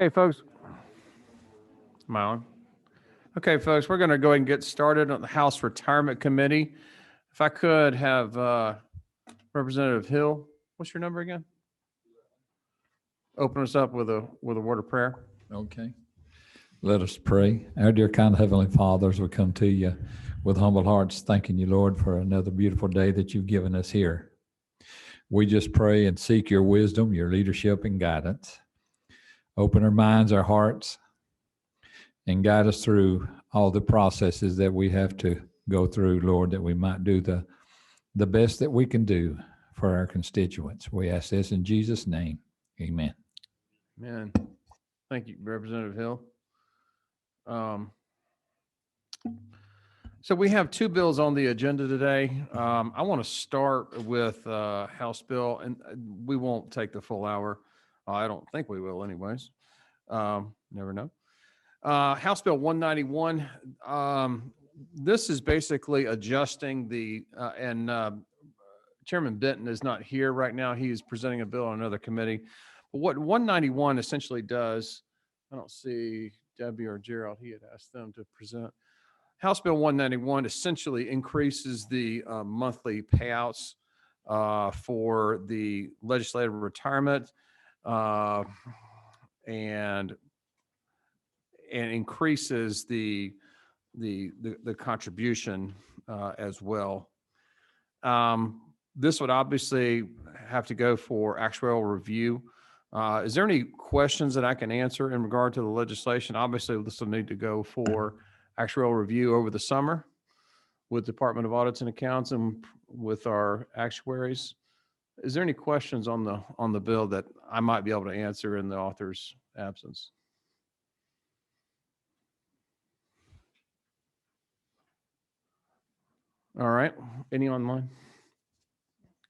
Okay, folks. Am I on? Okay, folks, we're going to go ahead and get started on the House Retirement Committee. If I could have Representative Hill, what's your number again? Open us up with a word of prayer. Okay. Let us pray. Our dear kind Heavenly Father, as we come to you with humble hearts, thanking you, Lord, for another beautiful day that you've given us here. We just pray and seek your wisdom, your leadership, and guidance. Open our minds, our hearts, and guide us through all the processes that we have to go through, Lord, that we might do the best that we can do for our constituents. We ask this in Jesus' name. Amen. Amen. Thank you, Representative Hill. So we have two bills on the agenda today. I want to start with House Bill, and we won't take the full hour. I don't think we will anyways. Never know. House Bill 191. This is basically adjusting the, Chairman Benton is not here right now. He is presenting a bill on another committee. But what 191 essentially does, I don't see Debbie or Gerald. He had asked them to present. House Bill 191 essentially increases the monthly payouts for the legislative retirement and increases the contribution as well. This would obviously have to go for actuarial review. Is there any questions that I can answer in regard to the legislation? Obviously, this will need to go for actuarial review over the summer with Department of Audits and Accounts and with our actuaries. Is there any questions on the bill that I might be able to answer in the author's absence? All right. Any online?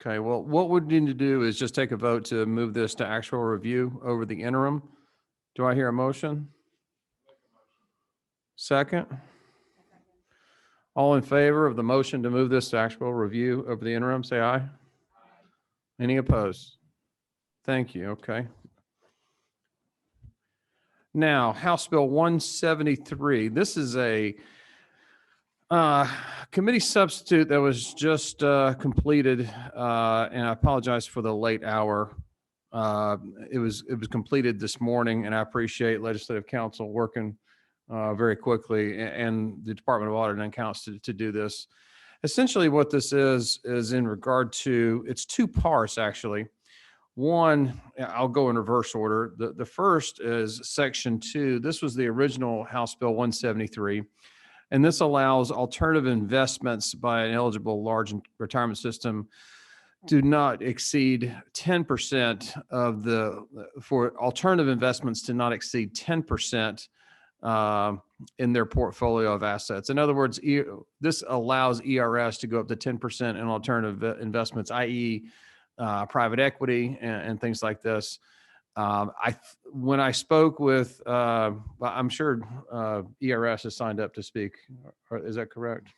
Okay. Well, what we need to do is just take a vote to move this to actual review over the interim. Do I hear a motion? Second? All in favor of the motion to move this to actual review over the interim, say aye. Any opposed? Thank you. Okay. Now, House Bill 173. This is a committee substitute that was just completed, and I apologize for the late hour. It was completed this morning, and I appreciate Legislative Council working very quickly and the Department of Audit and Accounts to do this. Essentially, what this is in regard to, it's two parts actually. One, I'll go in reverse order. The first is Section 2. This was the original House Bill 173. And this allows alternative investments by an eligible large retirement system to not exceed 10% of for alternative investments to not exceed 10% in their portfolio of assets. In other words, this allows ERS to go up to 10% in alternative investments, i.e. Private equity and things like this. When I spoke with, I'm sure ERS is signed up to speak. Is that correct?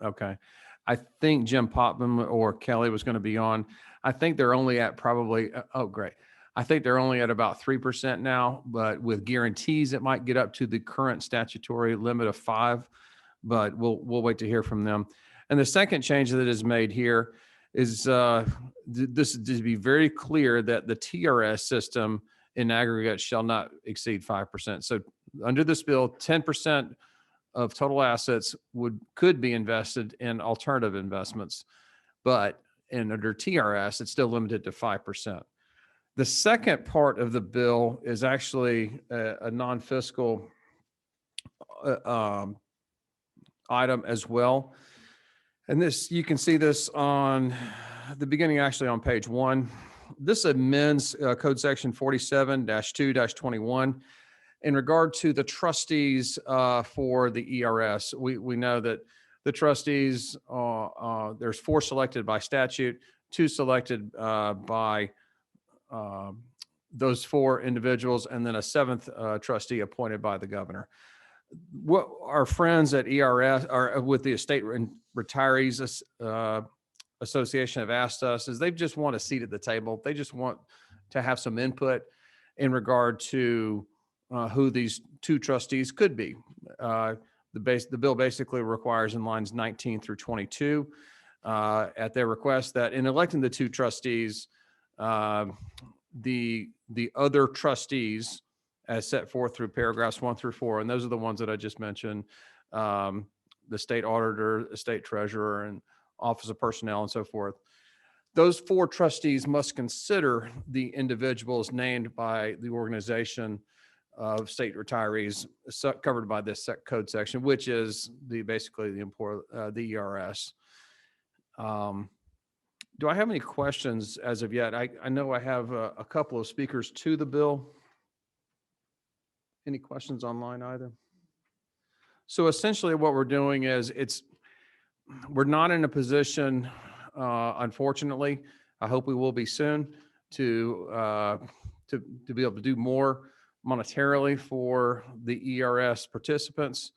Okay. I think Jim Popman or Kelly was going to be on. I think they're only at probably, oh, great. I think they're only at about 3% now, but with guarantees, it might get up to the current statutory limit of 5%, but we'll wait to hear from them. And the second change that is made here is this to be very clear that the TRS system in aggregate shall not exceed 5%. So under this bill, 10% of total assets could be invested in alternative investments, but under TRS, it's still limited to 5%. The second part of the bill is actually a non-fiscal item as well. And this, you can see this on the beginning, actually on page 1. This amends Code Section 47-2-21 in regard to the trustees for the ERS. We know that the trustees, there's 4 selected by statute, 2 selected by those 4 individuals, and then a 7th trustee appointed by the governor. What our friends at ERS or with the Estate Retirees Association have asked us is they just want a seat at the table. They just want to have some input. in regard to who these two trustees could be. The bill basically requires in lines 19 through 22, at their request, that in electing the two trustees, the other trustees, as set forth through paragraphs 1 through 4, and those are the ones that I just mentioned, the state auditor, the state treasurer, and office of personnel, and so forth. Those 4 trustees must consider the individuals named by the organization of state retirees covered by this code section, which is basically the ERS. Do I have any questions as of yet? I know I have a couple of speakers to the bill. Any questions online either? So essentially what we're doing is we're not in a position, unfortunately, I hope we will be soon, to be able to do more monetarily for the ERS participants.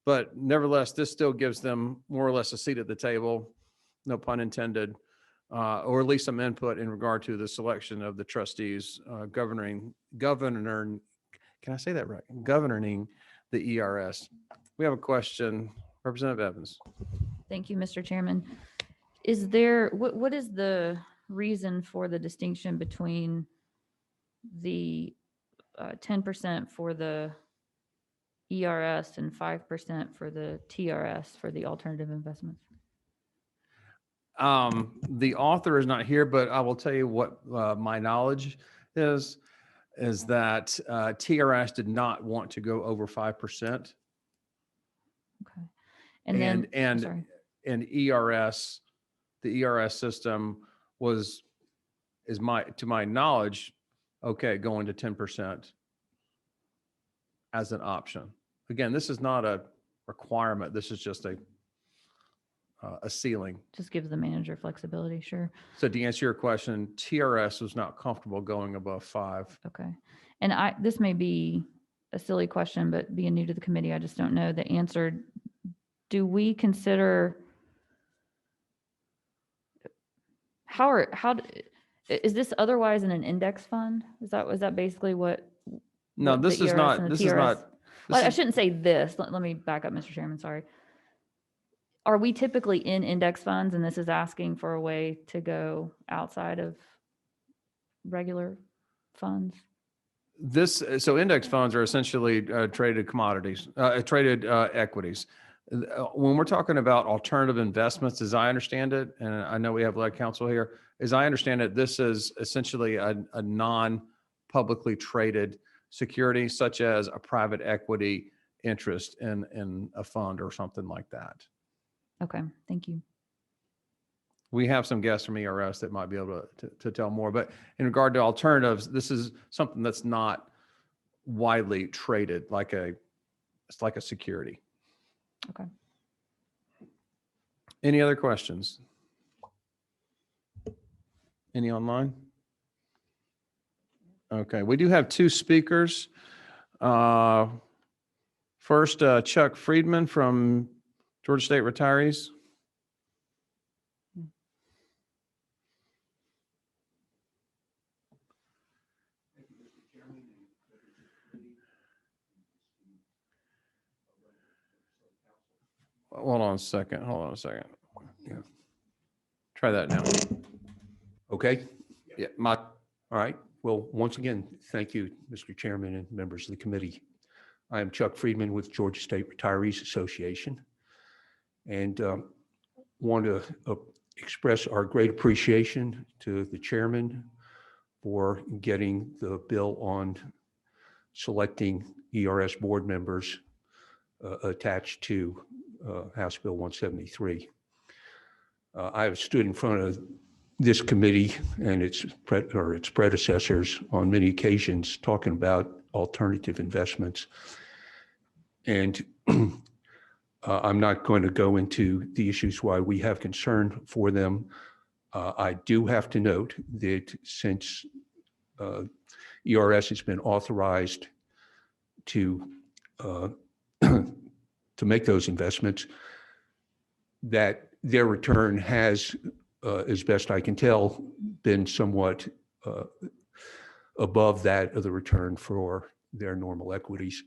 But nevertheless, this still gives them more or less a seat at the table, no pun intended, or at least some input in regard to the selection of the trustees governing, can I say that right? Governing the ERS. We have a question. Representative Evans. Thank you, Mr. Chairman. Is there, what is the reason for the distinction between the 10% for the ERS and 5% for the TRS for the alternative investments? The author is not here, but I will tell you what my knowledge is that TRS did not want to go over 5%. Okay. And then, sorry. And ERS, the ERS system to my knowledge, okay, going to 10% as an option. Again, this is not a requirement. This is just a ceiling. Just gives the manager flexibility, sure. So to answer your question, TRS was not comfortable going above 5. Okay. And this may be a silly question, but being new to the committee, I just don't know the answer. Do we consider, is this otherwise in an index fund? Is that basically what? No, what this the is ERS not, and the this is TRS not. Well, I This is, shouldn't say this. Let me back up, Mr. Chairman, sorry. Are we typically in index funds and this is asking for a way to go outside of regular funds? so index funds are essentially traded commodities, traded equities. When we're talking about alternative investments, as I understand it, and I know we have lead counsel here, as I understand it, this is essentially a non-publicly traded security, such as a private equity interest in a fund or something like that. Okay, thank you. We have some guests from ERS that might be able to tell more, but in regard to alternatives, this is something that's not widely traded, it's like a security. Okay. Any other questions? Any online? Okay, we do have 2 speakers. First, Chuck Friedman from Georgia State Retirees. Hold on a second. Yeah. Try that now. Okay. Yeah, All right. Well, once again, thank you, Mr. Chairman and members of the committee. I am Chuck Friedman with Georgia State Retirees Association, and want to express our great appreciation to the chairman for getting the bill on selecting ERS board members attached to House Bill 173. I have stood in front of this committee and its predecessors on many occasions talking about alternative investments. And I'm not going to go into the issues why we have concern for them. I do have to note that since ERS has been authorized to make those investments, that their return has, as best I can tell, been somewhat above that of the return for their normal equities.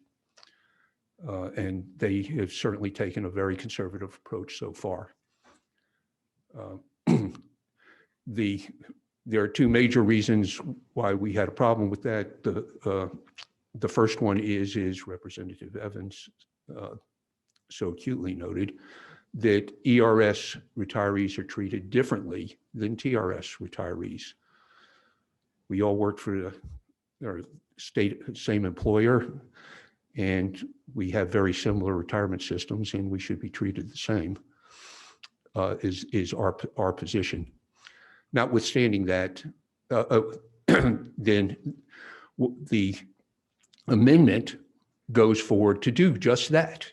And they have certainly taken a very conservative approach so far. There are two major reasons why we had a problem with that. The first one is Representative Evans so acutely noted that ERS retirees are treated differently than TRS retirees. We all work for our same employer, and we have very similar retirement systems, and we should be treated the same, is our position. Notwithstanding that, then the amendment goes forward to do just that.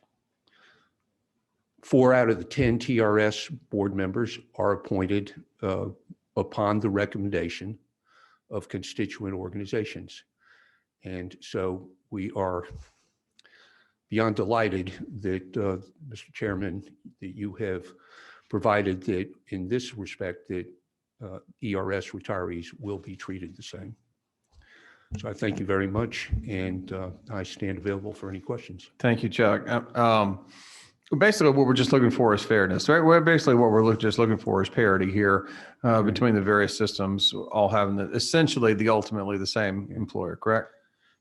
4 out of the 10 TRS board members are appointed upon the recommendation of constituent organizations. And so we are beyond delighted that, Mr. Chairman, that you have provided that in this respect that ERS retirees will be treated the same. So I thank you very much, and I stand available for any questions. Thank you, Chuck. Basically, what we're just looking for is fairness, right? Basically, what we're just looking for is parity here between the various systems, all having essentially ultimately the same employer, correct?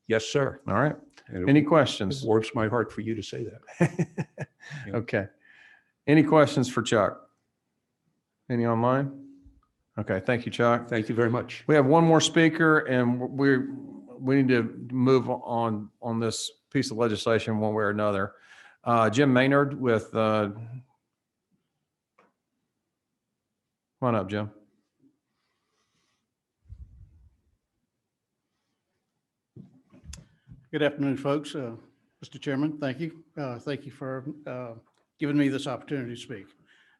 Yes, sir. All right. And Any it questions? warms my heart for you to say that. Okay. Any questions for Chuck? Any online? Okay, thank you, Chuck. Thank you very much. We have one more speaker, and we need to move on this piece of legislation one way or another. Jim Maynard with, come on up, Jim. Good afternoon, folks. Mr. Chairman, thank you. Thank you for giving me this opportunity to speak.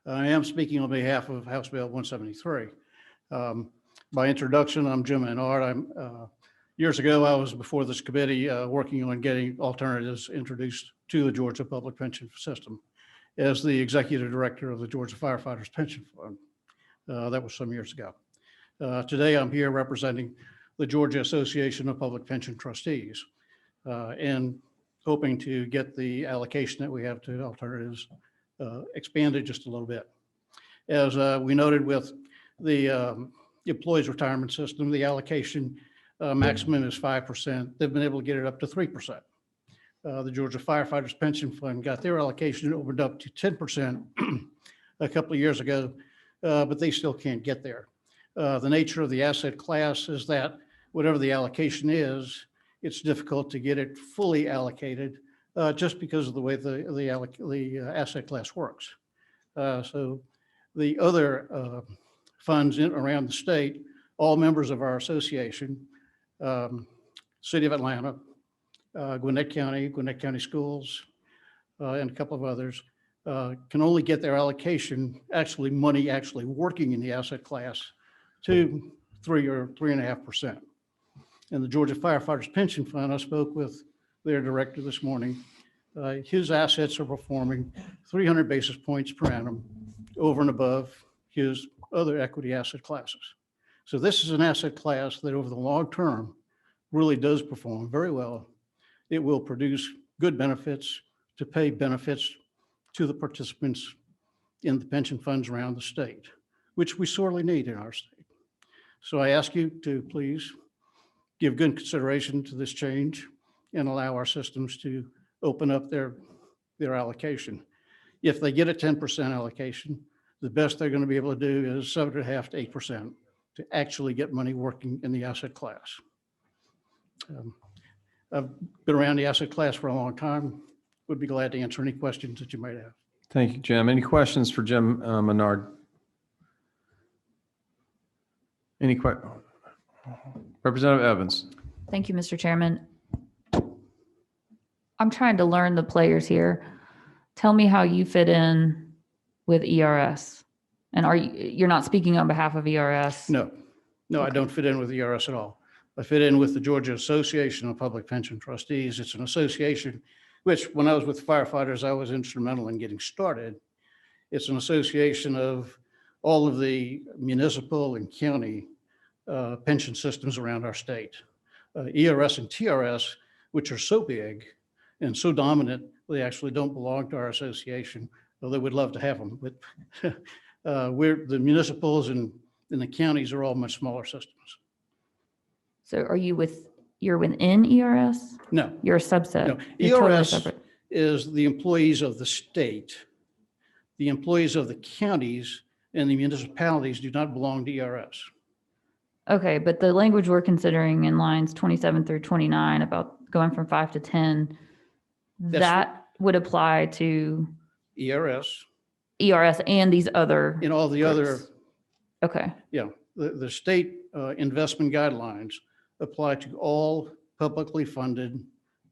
I am speaking on behalf of House Bill 173. By introduction, I'm Jim Maynard. Years ago, I was before this committee working on getting alternatives introduced to the Georgia Public Pension System as the executive director of the Georgia Firefighters Pension Fund. That was some years ago. Today, I'm here representing the Georgia Association of Public Pension Trustees and hoping to get the allocation that we have to alternatives expanded just a little bit. As we noted with the employees retirement system, the allocation maximum is 5%. They've been able to get it up to 3%. The Georgia Firefighters Pension Fund got their allocation opened up to 10% a couple of years ago, but they still can't get there. The nature of the asset class is that whatever the allocation is, it's difficult to get it fully allocated just because of the way the asset class works. So the other funds around the state, all members of our association, City of Atlanta, Gwinnett County Schools, and a couple of others, can only get their allocation, money actually working in the asset class, to 3 or 3.5%. And the Georgia Firefighters Pension Fund, I spoke with their director this morning. His assets are performing 300 basis points per annum over and above his other equity asset classes. So this is an asset class that over the long term really does perform very well. It will produce good benefits to pay benefits to the participants in the pension funds around the state, which we sorely need in our state. So I ask you to please give good consideration to this change and allow our systems to open up their allocation. If they get a 10% allocation, the best they're going to be able to do is 7.5% to 8% to actually get money working in the asset class. I've been around the asset class for a long time. Would be glad to answer any questions that you might have. Thank you, Jim. Any questions for Jim Maynard? Any questions? Representative Evans. Thank you, Mr. Chairman. I'm trying to learn the players here. Tell me how you fit in with ERS. And you're not speaking on behalf of ERS? No, I don't fit in with the ERS at all. I fit in with the Georgia Association of Public Pension Trustees. It's an association which, when I was with firefighters, I was instrumental in getting started. It's an association of all of the municipal and county pension systems around our state. ERS and TRS, which are so big and so dominant, they actually don't belong to our association, though they would love to have them. But the municipals and the counties are all much smaller systems. So you're within ERS? No, You're a subset? no. You're totally ERS separate. is the employees of the state. The employees of the counties and the municipalities do not belong to ERS. Okay, but the language we're considering in lines 27 through 29 about going from 5 to 10, That's that would apply to ERS ERS and these other. and all the other, groups. Okay, the state investment guidelines apply to all publicly funded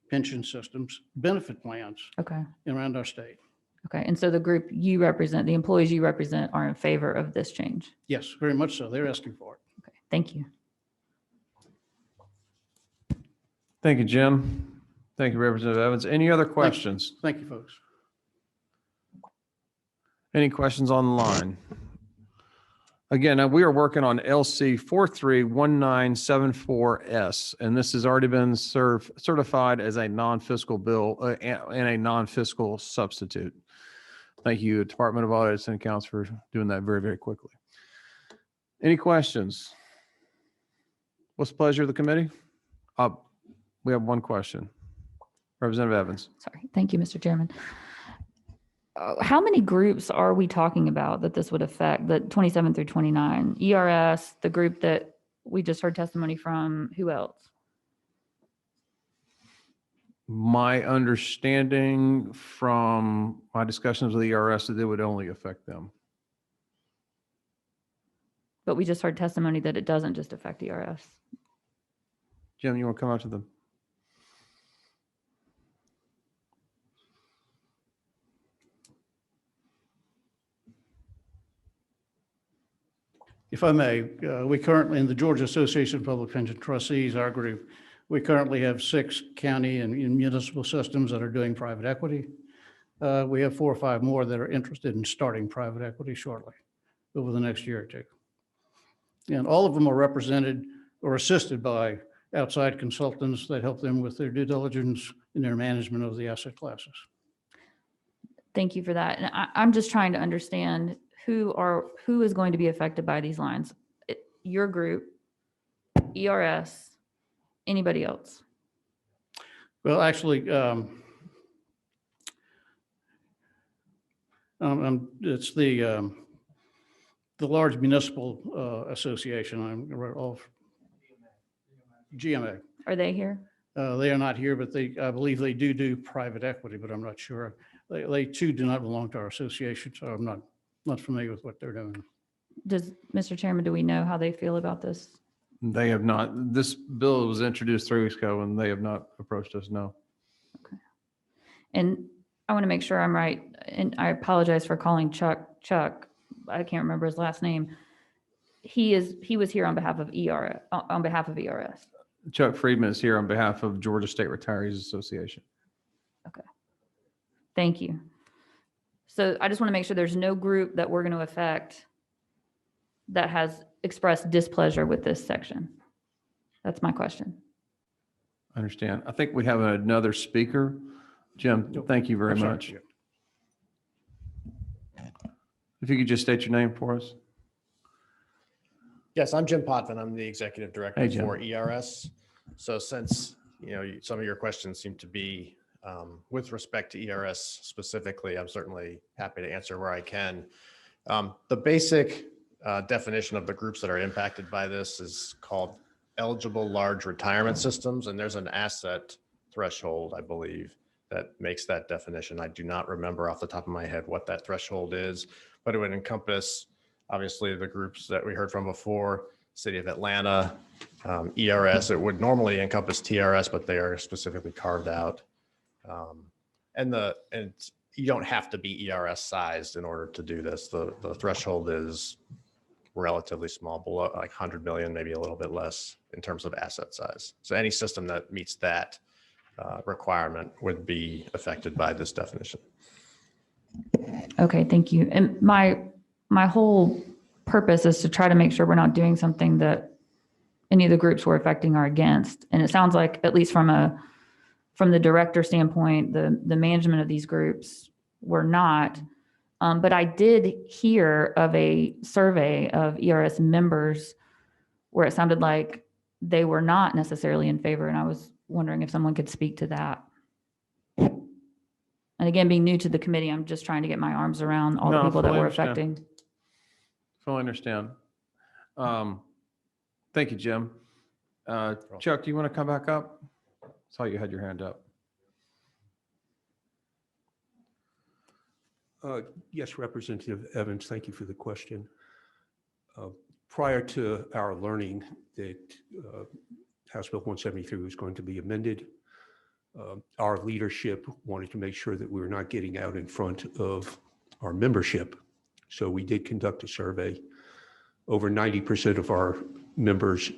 pension systems, benefit plans okay, around our state. okay. And so the group you represent, the employees you represent are in favor of this change? Yes, very much so. They're asking for it. Okay, thank you. Thank you, Jim. Thank you, Representative Evans. Any other questions? Thank you, folks. Any questions online? Again, we are working on LC 431974S, and this has already been certified as a non-fiscal bill and a non-fiscal substitute. Thank you, Department of Audits and Accounts, for doing that very, very quickly. Any questions? What's the pleasure of the committee? We have one question. Representative Evans. Sorry. Thank you, Mr. Chairman. How many groups are we talking about that this would affect, the 27 through 29? ERS, the group that we just heard testimony from, who else? My understanding from my discussions with the ERS that it would only affect them. But we just heard testimony that it doesn't just affect ERS. Jim, you want to come out to the? If I may, we currently, in the Georgia Association of Public Pension Trustees, our group, we currently have 6 county and municipal systems that are doing private equity. We have 4 or 5 more that are interested in starting private equity shortly, over the next year or two. And all of them are represented or assisted by outside consultants that help them with their due diligence in their management of the asset classes. Thank you for that. And I'm just trying to understand who is going to be affected by these lines? Your group, ERS, anybody else? Well, actually, it's the large municipal association. I'm off GMA. Are they here? They are not here, but I believe they do private equity, but I'm not sure. They too do not belong to our association, so I'm not familiar with what they're doing. Mr. Chairman, do we know how they feel about this? They have not. This bill was introduced 3 weeks ago and they have not approached us, no. Okay. And I want to make sure I'm right, and I apologize for calling Chuck. I can't remember his last name. He was here on behalf of ERS. Chuck Friedman is here on behalf of Georgia State Retirees Association. Thank you. So I just want to make sure there's no group that we're going to affect that has expressed displeasure with this section. That's my question. I understand. I think we have another speaker. Jim, thank you very I'm sorry. much. If you could just state your name for us. Yes, I'm Jim Potvin. I'm the executive director Hey, Jim. for ERS. So since, some of your questions seem to be with respect to ERS specifically, I'm certainly happy to answer where I can. The basic definition of the groups that are impacted by this is called eligible large retirement systems. And there's an asset threshold, I believe, that makes that definition. I do not remember off the top of my head what that threshold is, but it would encompass obviously the groups that we heard from before, City of Atlanta, ERS. It would normally encompass TRS, but they are specifically carved out. And you don't have to be ERS sized in order to do this. The threshold is relatively small, below like 100 million, maybe a little bit less in terms of asset size. So any system that meets that requirement would be affected by this definition. Okay, thank you. And my whole purpose is to try to make sure we're not doing something that any of the groups we're affecting are against. And it sounds like, at least from the director standpoint, the management of these groups were not. But I did hear of a survey of ERS members where it sounded like they were not necessarily in favor. And I was wondering if someone could speak to that. And again, being new to the committee, I'm just trying to get my arms around all the No, people that fully we're understand. affecting. Fully understand. Thank you, Jim. Chuck, do you want to come back up? Saw you had your hand up. Yes, Representative Evans, thank you for the question. Prior to our learning that House Bill 173 was going to be amended, our leadership wanted to make sure that we were not getting out in front of our membership. So we did conduct a survey. Over 90% of our members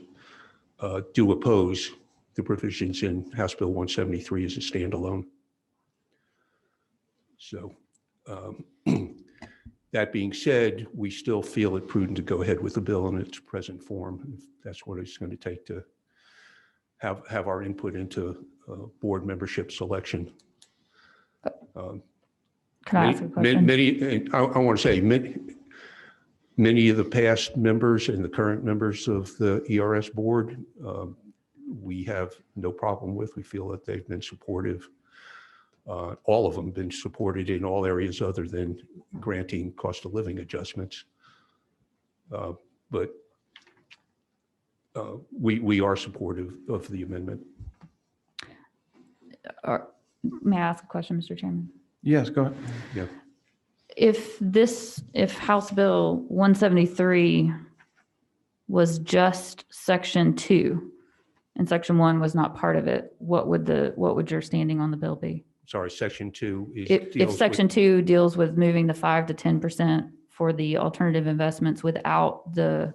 do oppose the provisions in House Bill 173 as a standalone. So that being said, we still feel it prudent to go ahead with the bill in its present form. If that's what it's going to take to have our input into board membership selection. Can I ask a question? I want to say many of the past members and the current members of the ERS board, we have no problem with. We feel that they've been supportive. All of them been supported in all areas other than granting cost of living adjustments. But we are supportive of the amendment. May I ask a question, Mr. Chairman? Yes, go ahead. Yeah. If House Bill 173 was just Section 2 and Section 1 was not part of it, what would your standing on the bill be? Sorry, Section 2 is. If deals with- Section 2 deals with moving the 5 to 10% for the alternative investments without the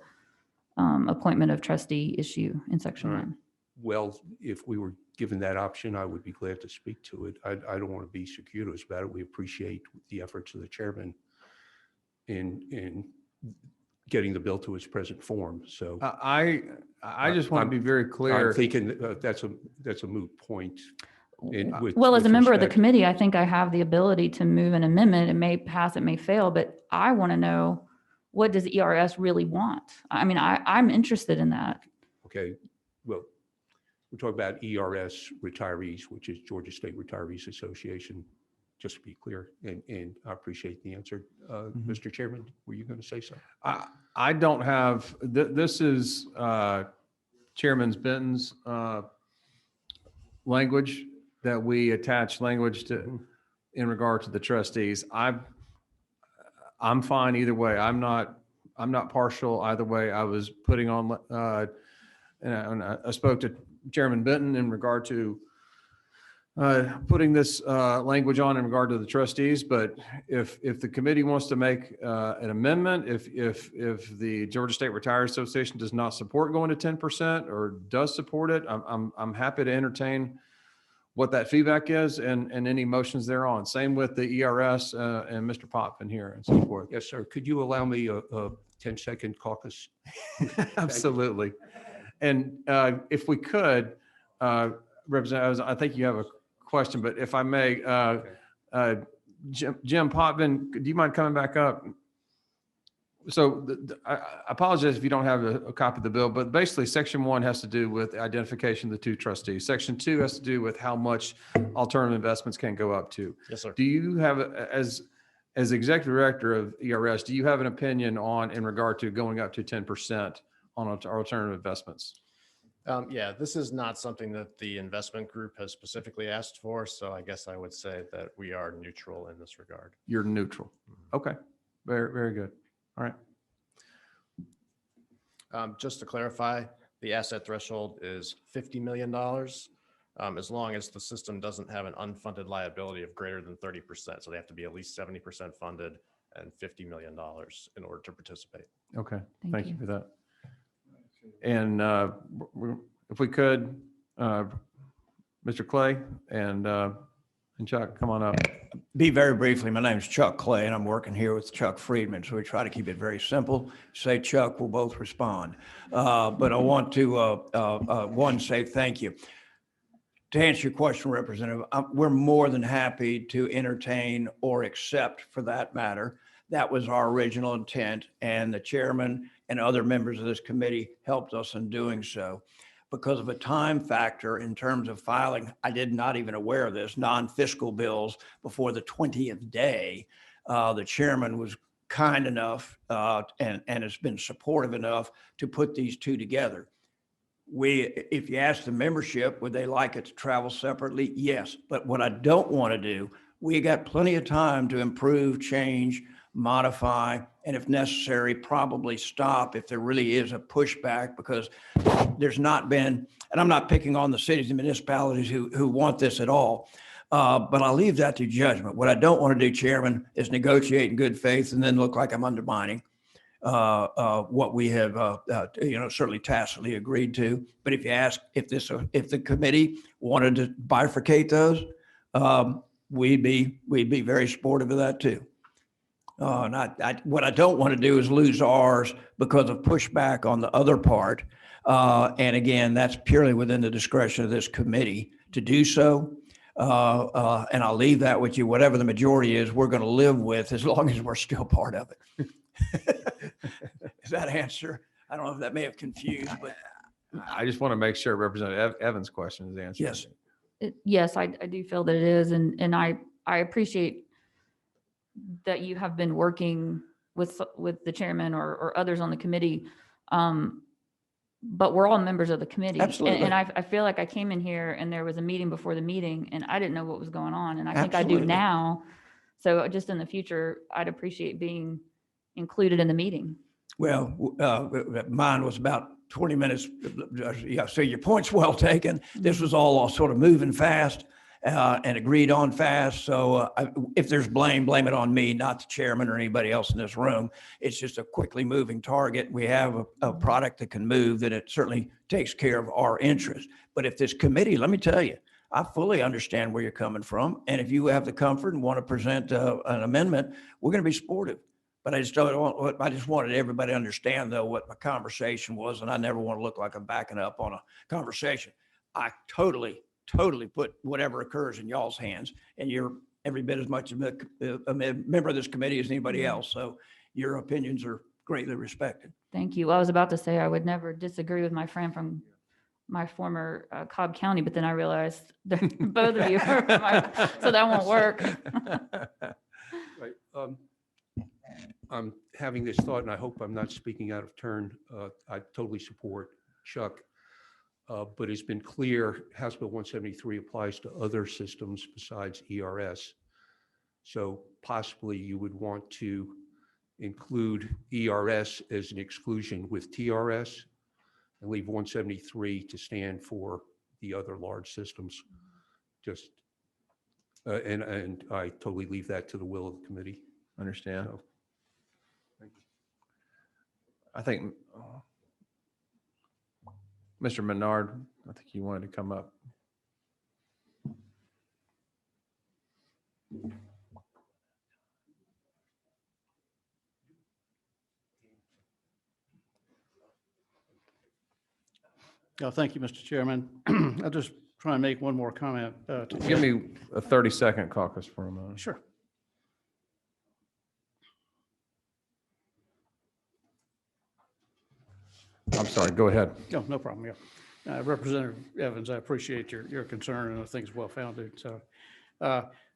appointment of trustee issue in Section All right. 1. Well, if we were given that option, I would be glad to speak to it. I don't want to be circuitous about it. We appreciate the efforts of the chairman in getting the bill to its present form. So I just want to be very clear. I'm thinking that's a moot point. Well, as a member of the committee, I think I have the ability to move an amendment. It may pass, it may fail, but I want to know, what does ERS really want? I mean, I'm interested in that. Okay, well, we're talking about ERS retirees, which is Georgia State Retirees Association, just to be clear, and I appreciate the answer. Mr. Chairman, were you going to say something? I don't have, this is Chairman Benton's language that we attach language to in regard to the trustees. I'm fine either way. I'm not partial either way. I was putting on, and I spoke to Chairman Benton in regard to putting this language on in regard to the trustees. But if the committee wants to make an amendment, if the Georgia State Retirees Association does not support going to 10% or does support it, I'm happy to entertain what that feedback is and any motions thereon. Same with the ERS and Mr. Potvin here and so forth. Yes, sir. Could you allow me a 10-second caucus? Absolutely. And if we could, Representative, I think you have a question, but if I may, Jim Potvin, do you mind coming back up? So I apologize if you don't have a copy of the bill, but basically Section 1 has to do with identification of the two trustees. Section 2 has to do with how much alternative investments can go up to. Yes, sir. Do you have, as executive director of ERS, do you have an opinion on in regard to going up to 10% on alternative investments? Yeah, this is not something that the investment group has specifically asked for. So I guess I would say that we are neutral in this regard. You're neutral. Okay. Very, very good. All right. Just to clarify, the asset threshold is $50 million as long as the system doesn't have an unfunded liability of greater than 30%. So they have to be at least 70% funded and $50 million in order to participate. Okay. Thank Thank you you. for that. And if we could, Mr. Clay and And Chuck, come on up. Be very briefly, my name is Chuck Clay, and I'm working here with Chuck Friedman, so we try to keep it very simple. Say Chuck, we'll both respond. But I want to, one, say thank you. To answer your question, Representative, we're more than happy to entertain or accept, for that matter. That was our original intent, and the chairman and other members of this committee helped us in doing so. Because of a time factor in terms of filing, I did not even aware of this, non-fiscal bills before the 20th day. The chairman was kind enough and has been supportive enough to put these two together. If you ask the membership, would they like it to travel separately? Yes. But what I don't want to do, we got plenty of time to improve, change, modify, and if necessary, probably stop if there really is a pushback, because there's not been, and I'm not picking on the cities and municipalities who want this at all, but I'll leave that to judgment. What I don't want to do, Chairman, is negotiate in good faith and then look like I'm undermining what we have, certainly tacitly agreed to. But if you ask if the committee wanted to bifurcate those, we'd be very supportive of that too. What I don't want to do is lose ours because of pushback on the other part. And again, that's purely within the discretion of this committee to do so. And I'll leave that with you. Whatever the majority is, we're going to live with as long as we're still part of it. Is that answer? I don't know if that may have confused, but I just want to make sure Representative Evans' question is answered. yes. Yes, I do feel that it is. And I appreciate that you have been working with the chairman or others on the committee. But we're all members of the committee. Absolutely. And I feel like I came in here and there was a meeting before the meeting and I didn't know what was going on. And I think I do Absolutely. now. So just in the future, I'd appreciate being included in the meeting. Well, mine was about 20 minutes. Yeah, so your point's well taken. This was all sort of moving fast and agreed on fast. So if there's blame it on me, not the chairman or anybody else in this room. It's just a quickly moving target. We have a product that can move, that it certainly takes care of our interests. But if this committee, let me tell you, I fully understand where you're coming from. And if you have the comfort and want to present an amendment, we're going to be supportive. But I just wanted everybody to understand, though, what my conversation was, and I never want to look like I'm backing up on a conversation. I totally put whatever occurs in y'all's hands, and you're every bit as much a member of this committee as anybody else. So your opinions are greatly respected. Thank you. I was about to say I would never disagree with my friend from my former Cobb County, but then I realized that both of you are so that won't work. Right. I'm having this thought, and I hope I'm not speaking out of turn. I totally support Chuck, but it's been clear House Bill 173 applies to other systems besides ERS. So possibly you would want to include ERS as an exclusion with TRS and leave 173 to stand for the other large systems. Just and I totally leave that to the will of the committee. Understand. So, I think Mr. Menard, I think you wanted to come up. Thank you, Mr. Chairman. I'll just try and make one more comment. Give me a 30-second caucus for a moment. Sure. I'm sorry, go ahead. No problem. Yeah. Representative Evans, I appreciate your concern, and I think it's well founded. So,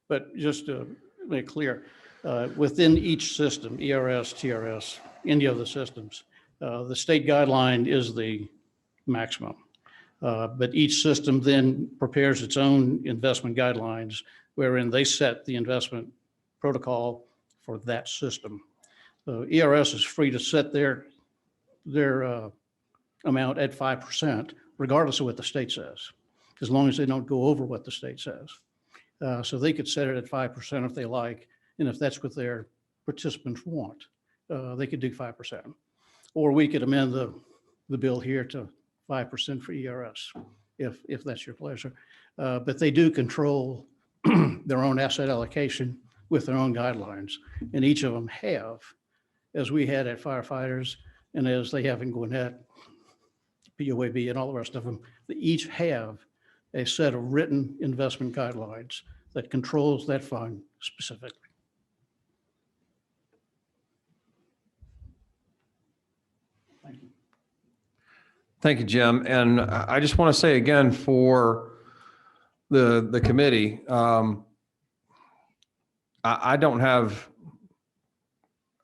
but just to make clear, within each system, ERS, TRS, any of the systems, the state guideline is the maximum. But each system then prepares its own investment guidelines wherein they set the investment protocol for that system. So ERS is free to set their amount at 5%, regardless of what the state says, as long as they don't go over what the state says. So they could set it at 5% if they like, and if that's what their participants want, they could do 5%. Or we could amend the bill here to 5% for ERS, if that's your pleasure. But they do control their own asset allocation with their own guidelines. And each of them have, as we had at firefighters and as they have in Gwinnett, POAB and all the rest of them, they each have a set of written investment guidelines that controls that fund specifically. Thank you. Thank you, Jim. And I just want to say again for the committee, I don't have,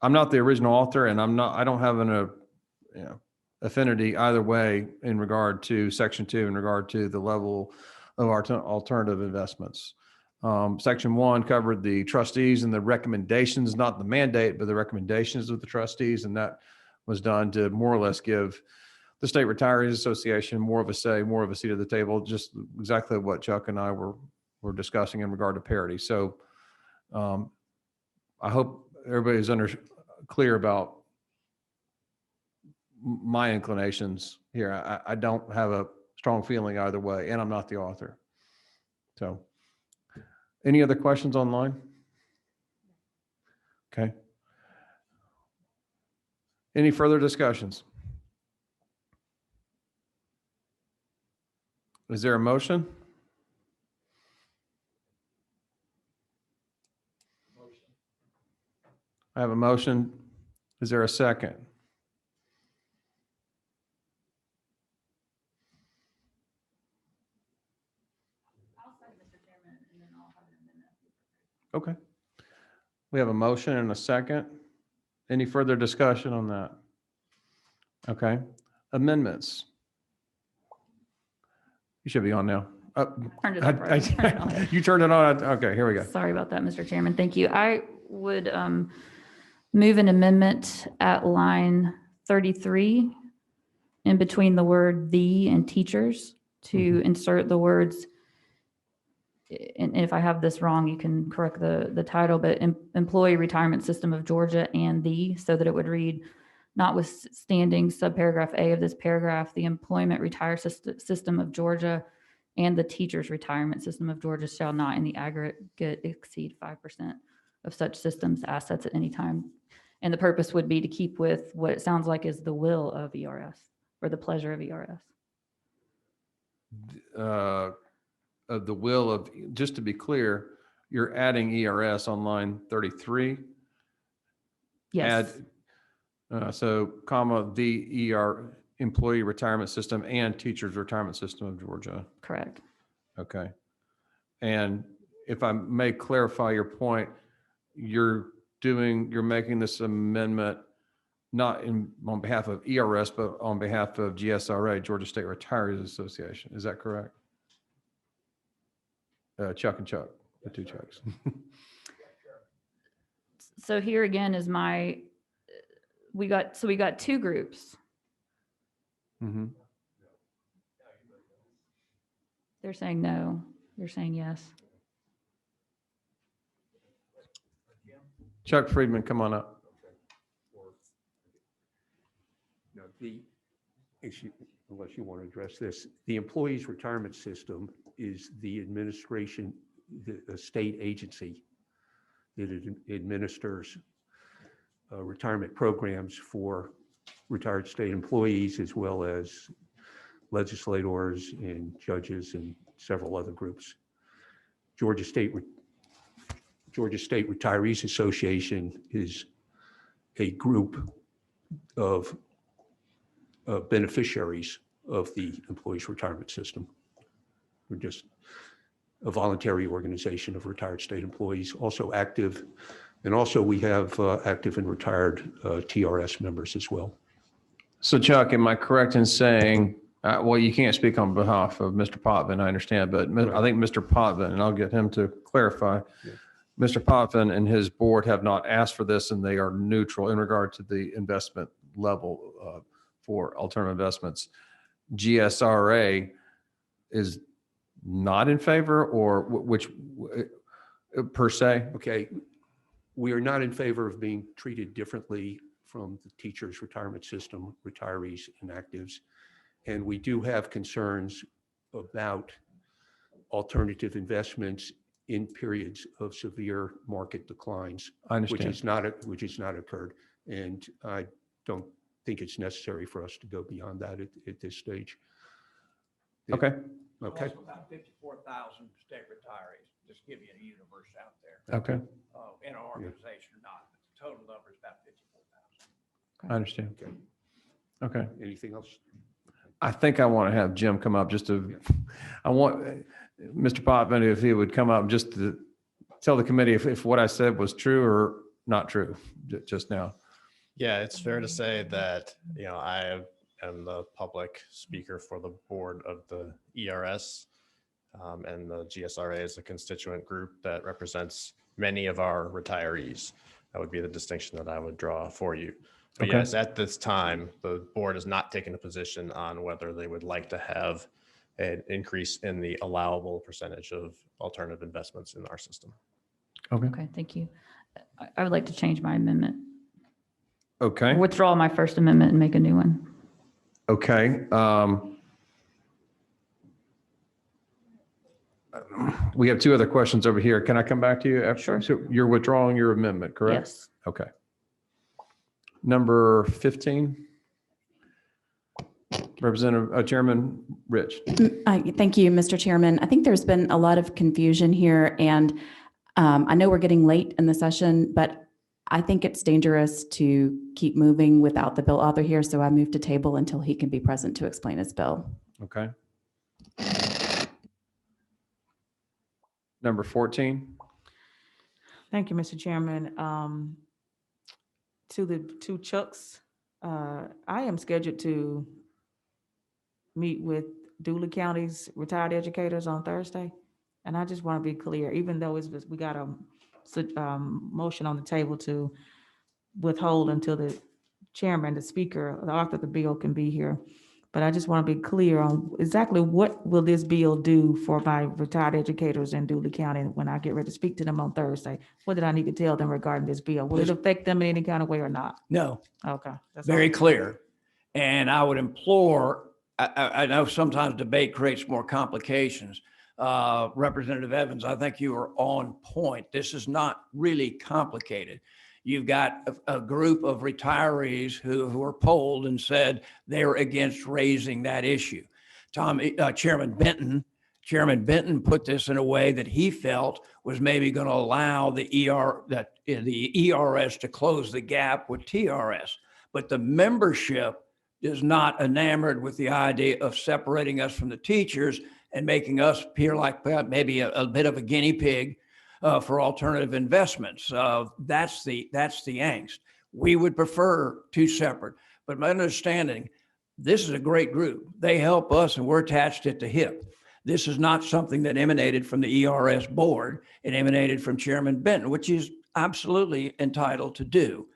I'm not the original author and I don't have affinity either way in regard to Section 2, in regard to the level of our alternative investments. Section 1 covered the trustees and the recommendations, not the mandate, but the recommendations of the trustees. And that was done to more or less give the State Retirees Association more of a say, more of a seat at the table, just exactly what Chuck and I were discussing in regard to parity. So I hope everybody's clear about my inclinations here. I don't have a strong feeling either way, and I'm not the author. So any other questions online? Okay. Any further discussions? Is there a motion? I have a motion. Is there a second? Okay. We have a motion and a second. Any further discussion on that? Okay. Amendments. You should be on now. Turned it up right. Turned it on. You turned it on. Okay, here we go. Sorry about that, Mr. Chairman. Thank you. I would move an amendment at line 33 in between the word "the" and "teachers" to insert the words, and if I have this wrong, you can correct the title, but Employee Retirement System of Georgia and "the," so that it would read, notwithstanding subparagraph A of this paragraph, the Employment Retire System of Georgia and the Teachers Retirement System of Georgia shall not in the aggregate exceed 5% of such systems assets at any time. And the purpose would be to keep with what it sounds like is the will of ERS or the pleasure of ERS. Of the will of, just to be clear, you're adding ERS on line 33. Yes, So comma, the Employee Retirement System and Teachers Retirement System of Georgia. correct. Okay. And if I may clarify your point, you're making this amendment not on behalf of ERS, but on behalf of GSRA, Georgia State Retirees Association. Is that correct? Chuck and Chuck, the two Chucks. So here again is we got two groups. Mm-hmm. They're saying no, you're saying yes. Chuck Friedman, come on up. No, unless you want to address this, the Employees Retirement System is the administration, the state agency that administers retirement programs for retired state employees, as well as legislators and judges and several other groups. Georgia State Retirees Association is a group of beneficiaries of the Employees Retirement System. We're just a voluntary organization of retired state employees, also active. And also we have active and retired TRS members as well. So Chuck, am I correct in saying, well, you can't speak on behalf of Mr. Potvin, I understand, but I think Mr. Potvin, and I'll get him to clarify, Yeah. Mr. Potvin and his board have not asked for this, and they are neutral in regard to the investment level for alternative investments. GSRA is not in favor, or which per se? Okay, we are not in favor of being treated differently from the teachers' retirement system, retirees and actives. And we do have concerns about alternative investments in periods of severe market declines, I understand. which has not occurred. And I don't think it's necessary for us to go beyond that at this stage. Okay, Okay. About 54,000 state retirees, just give you a universe out there. okay, In our organization or not, but the total number is about 54,000. I understand. Okay. Okay. Anything else? I think I want to have Jim come up just to, I want Mr. Potvin, if he would come up just to tell the committee if what I said was true or not true just now. Yeah, it's fair to say that, I am the public speaker for the board of the ERS. And the GSRA is a constituent group that represents many of our retirees. That would be the distinction that I would draw for you. But Okay. yes, at this time, the board has not taken a position on whether they would like to have an increase in the allowable percentage of alternative investments in our system. Okay. Okay, thank you. I would like to change my amendment. Okay. Withdraw my first amendment and make a new one. Okay. We have two other questions over here. Can I come back to you? Sure. So you're withdrawing your amendment, correct? Yes. Okay. Number 15. Representative, Chairman Rich. Thank you, Mr. Chairman. I think there's been a lot of confusion here, and I know we're getting late in the session, but I think it's dangerous to keep moving without the bill author here, so I move to table until he can be present to explain his bill. Okay. Number 14. Thank you, Mr. Chairman. To the two Chucks, I am scheduled to meet with Dooley County's retired educators on Thursday. And I just want to be clear, even though we got a motion on the table to withhold until the chairman, the speaker, the author of the bill can be here. But I just want to be clear on exactly what will this bill do for my retired educators in Dooley County when I get ready to speak to them on Thursday? What did I need to tell them regarding this bill? Will it affect them in any kind of way or not? No, Okay. that's all. very clear. And I would implore, I know sometimes debate creates more complications. Representative Evans, I think you are on point. This is not really complicated. You've got a group of retirees who were polled and said they're against raising that issue. Chairman Benton put this in a way that he felt was maybe going to allow the ERS to close the gap with TRS. But the membership is not enamored with the idea of separating us from the teachers and making us appear like maybe a bit of a guinea pig for alternative investments. That's the angst. We would prefer two separate, but my understanding, this is a great group. They help us and we're attached at the hip. This is not something that emanated from the ERS board. It emanated from Chairman Benton, which is absolutely entitled to do.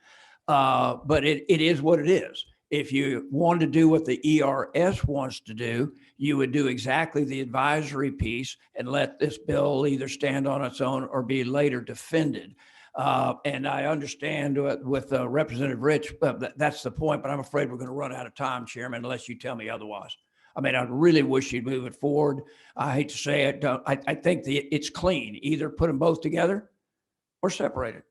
But it is what it is. If you want to do what the ERS wants to do, you would do exactly the advisory piece and let this bill either stand on its own or be later defended. And I understand with Representative Rich, that's the point, but I'm afraid we're going to run out of time, Chairman, unless you tell me otherwise. I mean, I really wish you'd move it forward. I hate to say it. I think it's clean. Either put them both together or separate it.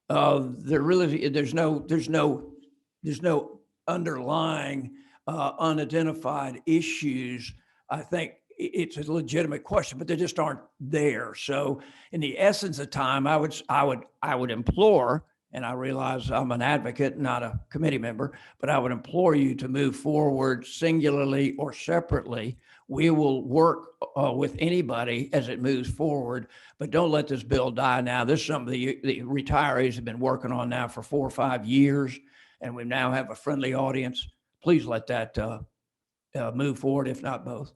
There's no underlying unidentified issues. I think it's a legitimate question, but they just aren't there. So in the essence of time, I would implore, and I realize I'm an advocate, not a committee member, but I would implore you to move forward singularly or separately. We will work with anybody as it moves forward, but don't let this bill die now. This is something the retirees have been working on now for 4 or 5 years, and we now have a friendly audience. Please let that move forward, if not both.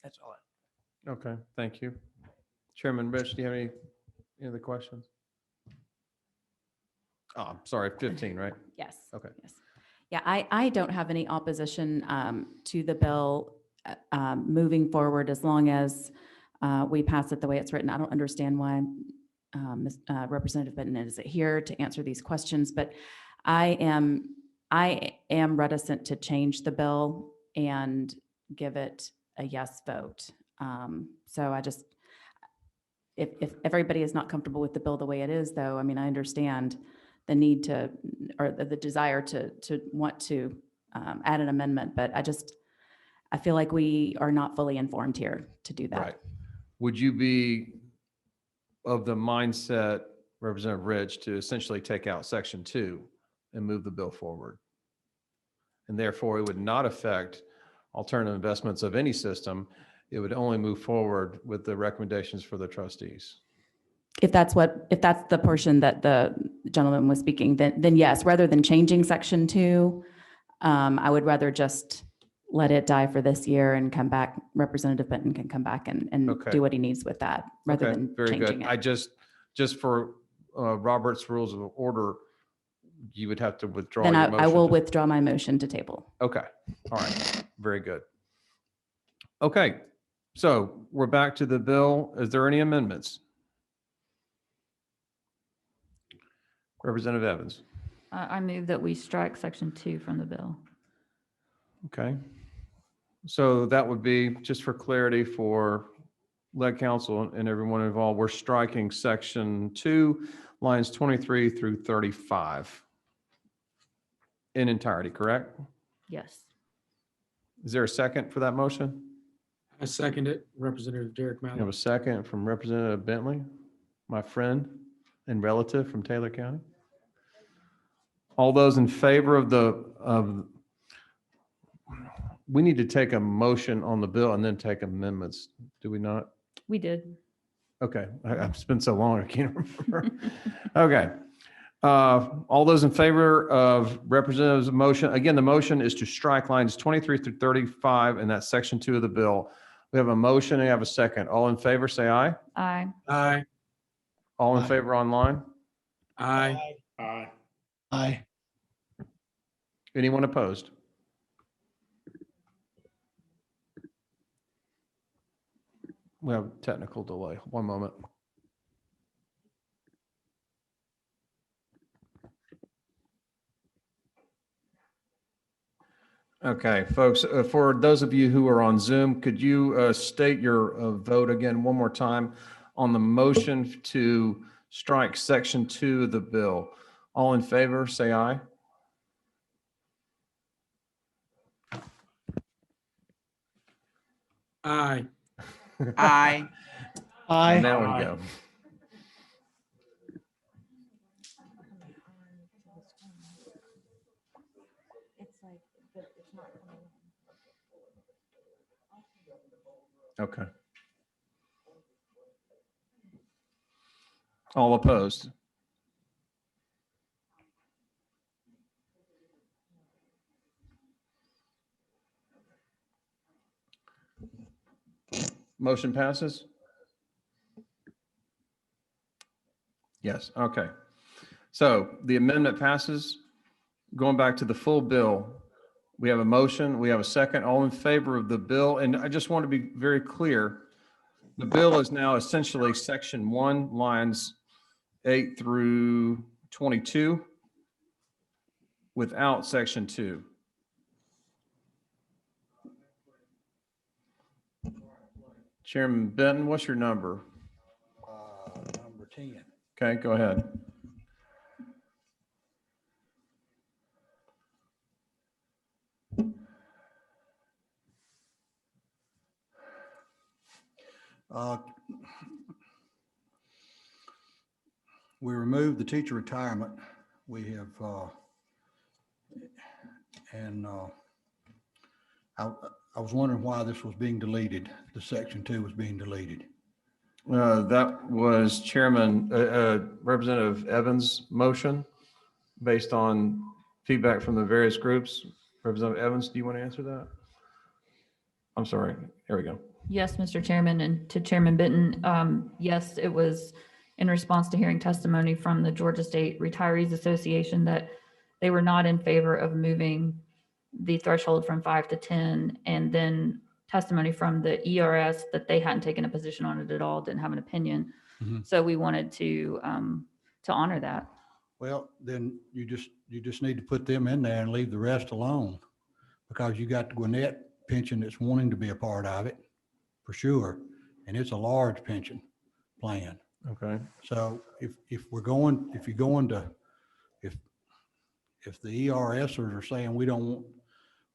That's all. Okay, thank you. Chairman Rich, do you have any other questions? Oh, I'm sorry, 15, right? Yes. Okay. Yes. Yeah, I don't have any opposition to the bill moving forward as long as we pass it the way it's written. I don't understand why Representative Benton is here to answer these questions, but I am reticent to change the bill and give it a yes vote. So if everybody is not comfortable with the bill the way it is, though, I mean, I understand the need to, or the desire to want to add an amendment, but I feel like we are not fully informed here to do that. Right. Would you be of the mindset, Representative Rich, to essentially take out section 2 and move the bill forward? And therefore, it would not affect alternative investments of any system. It would only move forward with the recommendations for the trustees. If that's the portion that the gentleman was speaking, then yes, rather than changing section 2, I would rather just let it die for this year and come back. Representative Benton can come back and Okay. do what he needs with that rather Okay, than very changing good. it. I just for Robert's Rules of Order, you would have to withdraw Then your I motion. will withdraw my motion to table. Okay, all right, very good. Okay, so we're back to the bill. Is there any amendments? Representative Evans. I move that we strike section 2 from the bill. Okay. So that would be, just for clarity for lead council and everyone involved, we're striking section 2, lines 23 through 35 in entirety, correct? Yes. Is there a second for that motion? I second it. Representative Derek I have Malley. a second from Representative Bentley, my friend and relative from Taylor County. All those in favor of we need to take a motion on the bill and then take amendments, do we not? We did. Okay, it's been so long, I can't remember. Okay. All those in favor of Representative's motion, again, the motion is to strike lines 23 through 35 in that section 2 of the bill. We have a motion and we have a second. All in favor, say aye. Aye. Aye. All in Aye. favor online? Aye. Aye. Aye. Anyone opposed? We have technical delay. One moment. Okay, folks, for those of you who are on Zoom, could you state your vote again one more time on the motion to strike section 2 of the bill? All in favor, say aye. Aye. Aye. Aye. Now we Aye. go. Okay. All opposed? Motion passes? Yes, okay. So the amendment passes. Going back to the full bill, we have a motion, we have a second, all in favor of the bill. And I just want to be very clear, the bill is now essentially section 1, lines 8 through 22, without section 2. Chairman Benton, what's your number? Number 10. Okay, go ahead. We removed the teacher retirement. We have, I was wondering why this was being deleted. The section 2 was being deleted. That was Chairman, Representative Evans' motion based on feedback from the various groups. Representative Evans, do you want to answer that? I'm sorry. Here we go. Yes, Mr. Chairman, and to Chairman Benton, yes, it was in response to hearing testimony from the Georgia State Retirees Association that they were not in favor of moving the threshold from 5 to 10, and then testimony from the ERS that they hadn't taken a position on it at all, didn't have an opinion. Mhm. So we wanted to honor that. Well, then you just need to put them in there and leave the rest alone, because you got the Gwinnett pension that's wanting to be a part of it, for sure. And it's a large pension, plan. Okay. So if you're going to, if the ERSers are saying we don't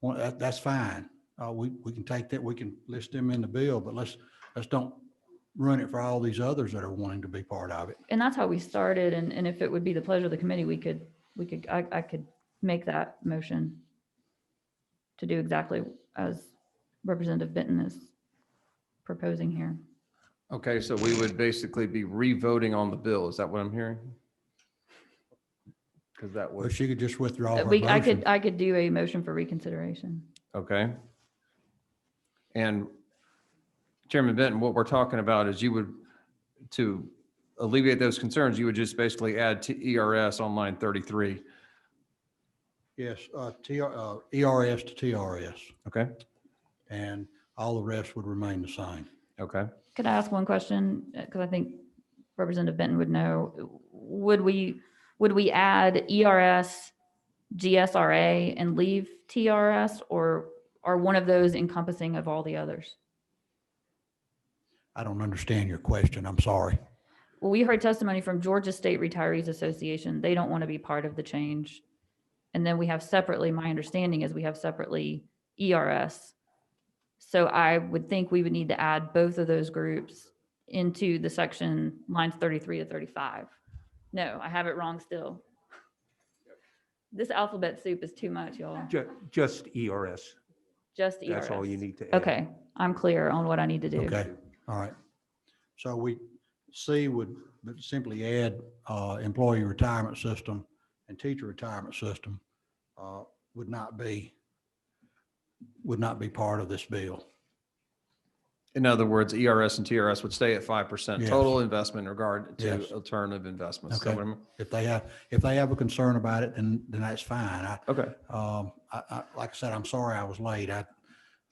want that, that's fine. We can take that, we can list them in the bill, but let's don't run it for all these others that are wanting to be part of it. And that's how we started. And if it would be the pleasure of the committee, I could make that motion to do exactly as Representative Benton is proposing here. Okay, so we would basically be re-voting on the bill. Is that what I'm hearing? Because that Or was, she could just withdraw her I motion. could do a motion for reconsideration. okay. And Chairman Benton, what we're talking about is you would, to alleviate those concerns, you would just basically add ERS on line 33. Yes, ERS to TRS, Okay, and all the rest would remain the same. okay. Could I ask one question? Because I think Representative Benton would know. Would we add ERS, GSRA and leave TRS, or are one of those encompassing of all the others? I don't understand your question. I'm sorry. Well, we heard testimony from Georgia State Retirees Association. They don't want to be part of the change. And then we have separately, my understanding is we have separately ERS. So I would think we would need to add both of those groups into the section lines 33 to 35. No, I have it wrong still. This alphabet soup is too much, y'all. Just ERS. Just ERS. That's all you need to add. Okay, I'm clear on what I need to do. Okay, all right. So C would simply add employee retirement system and teacher retirement system would not be part of this bill. In other words, ERS and TRS would stay at 5% Yes. total investment in regard to Yes. alternative investments. Is that Okay. what I'm- If they have a concern about it, then that's fine. Okay, Like I said, I'm sorry I was late.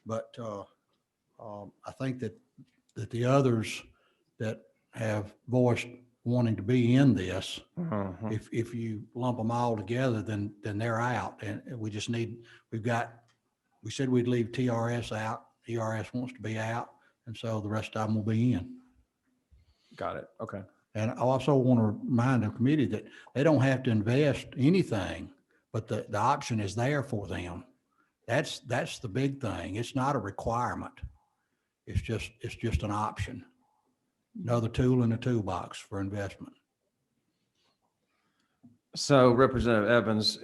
But I think that the others that have voiced wanting to be in this, uh-huh. if you lump them all together, then they're out. And we said we'd leave TRS out. ERS wants to be out. And so the rest of them will be in. Got it. Okay. And I also want to remind the committee that they don't have to invest anything, but the option is there for them. That's the big thing. It's not a requirement. It's just an option. Another tool in the toolbox for investment. So Representative Evans,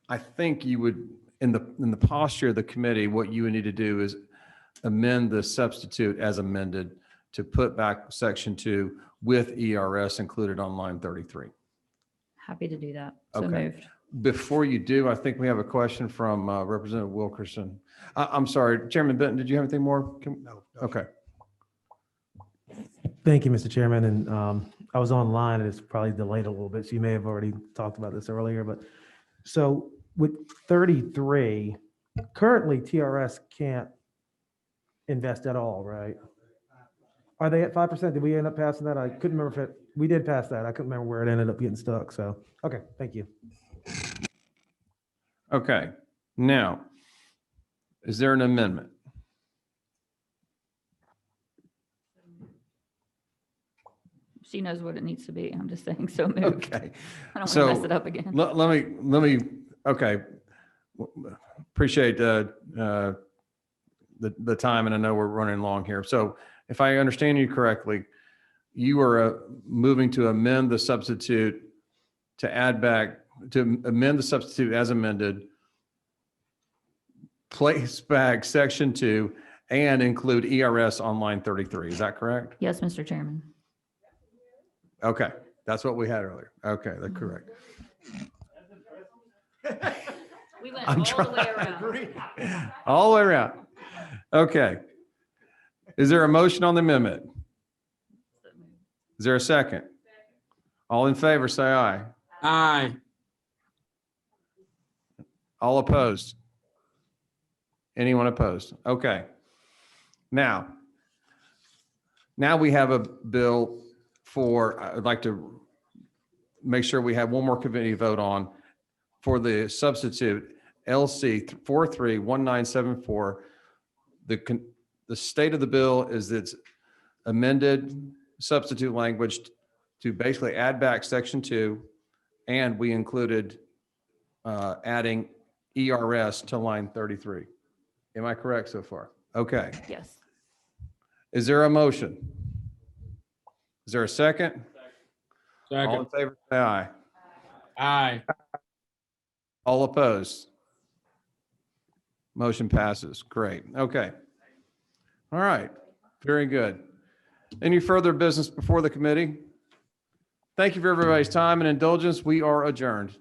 I think you would, in the posture of the committee, what you would need to do is amend the substitute as amended to put back section 2 with ERS included on line 33. Happy to do that. So Okay. moved. Before you do, I think we have a question from Representative Wilkerson. I'm sorry, Chairman Benton, did you have anything more? No. Okay. Thank you, Mr. Chairman. And I was online and it's probably delayed a little bit. So you may have already talked about this earlier, but so with 33, currently TRS can't invest at all, right? Are they at 5%? Did we end up passing that? I couldn't remember if we did pass that. I couldn't remember where it ended up getting stuck. So, okay, thank you. Okay. Now, is there an amendment? She knows what it needs to be. I'm just saying so moved. Okay. I don't want So, to mess it up again. Let me, okay. Appreciate the time, and I know we're running long here. So if I understand you correctly, you are moving to amend the substitute to amend the substitute as amended, place back section 2 and include ERS on line 33. Is that correct? Yes, Mr. Chairman. Okay. That's what we had earlier. Okay. That's correct. We went I'm all the way trying- around. All the way around. Okay. Is there a motion on the amendment? Is there a second? All in favor, say aye. Aye. All opposed? Anyone opposed? Okay. Now we have a bill I'd like to make sure we have one more committee vote on for the substitute LC 431974. The state of the bill is it's amended substitute language to basically add back section 2, and we included adding ERS to line 33. Am I correct so far? Okay. Yes. Is there a motion? Is there a second? All in Second. favor, say aye. Aye. All opposed? Motion passes. Great. Okay. All right. Very good. Any further business before the committee? Thank you for everybody's time and indulgence. We are adjourned.